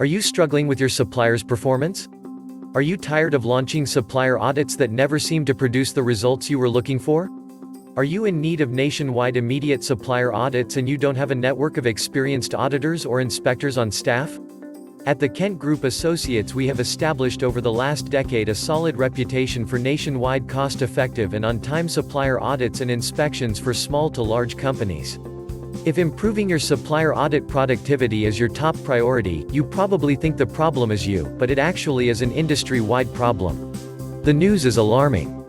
Are you struggling with your supplier's performance? Are you tired of launching supplier audits that never seem to produce the results you were looking for? Are you in need of nationwide immediate supplier audits and you don't have a network of experienced auditors or inspectors on staff? At the Kent Group Associates, we have established over the last decade a solid reputation for nationwide cost-effective and on-time supplier audits and inspections for small to large companies. If improving your supplier audit productivity is your top priority, you probably think the problem is you, but it actually is an industry-wide problem. The news is alarming.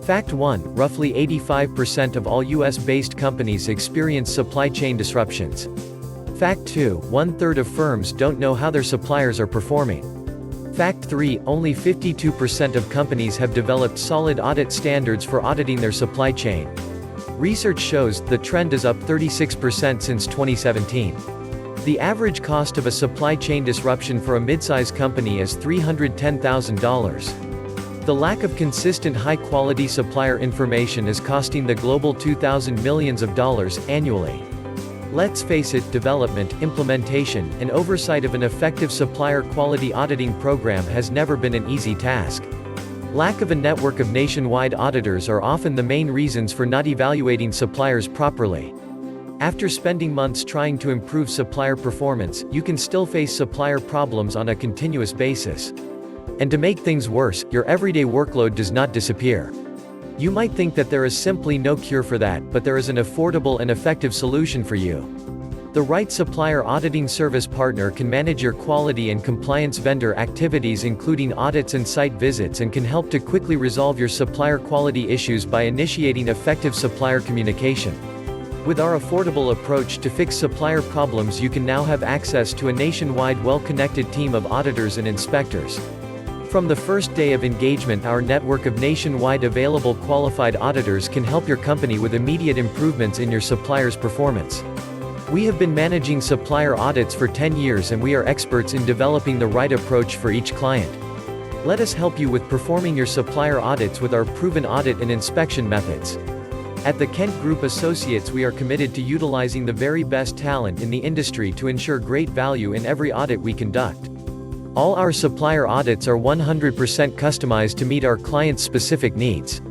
Fact 1: roughly 85% of all US-based companies experience supply chain disruptions. Fact 2: 1/3 of firms don't know how their suppliers are performing. Fact 3: only 52% of companies have developed solid audit standards for auditing their supply chain. Research shows the trend is up 36% since 2017. The average cost of a supply chain disruption for a mid-size company is $310,000. The lack of consistent high-quality supplier information is costing the global $2,000 million annually. Let's face it, development, implementation, and oversight of an effective supplier quality auditing program has never been an easy task. Lack of a network of nationwide auditors are often the main reasons for not evaluating suppliers properly. After spending months trying to improve supplier performance, you can still face supplier problems on a continuous basis. And to make things worse, your everyday workload does not disappear. You might think that there is simply no cure for that, but there is an affordable and effective solution for you. The right supplier auditing service partner can manage your quality and compliance vendor activities, including audits and site visits, and can help to quickly resolve your supplier quality issues by initiating effective supplier communication. With our affordable approach to fix supplier problems, you can now have access to a nationwide well-connected team of auditors and inspectors. From the first day of engagement, our network of nationwide available qualified auditors can help your company with immediate improvements in your supplier's performance. We have been managing supplier audits for 10 years and we are experts in developing the right approach for each client. Let us help you with performing your supplier audits with our proven audit and inspection methods. At the Kent Group Associates, we are committed to utilizing the very best talent in the industry to ensure great value in every audit we conduct. All our supplier audits are 100% customized to meet our clients' specific needs.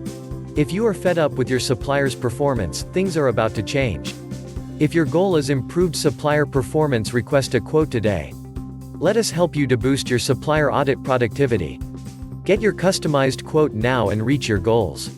If you are fed up with your supplier's performance, things are about to change. If your goal is improved supplier performance, request a quote today. Let us help you to boost your supplier audit productivity. Get your customized quote now and reach your goals.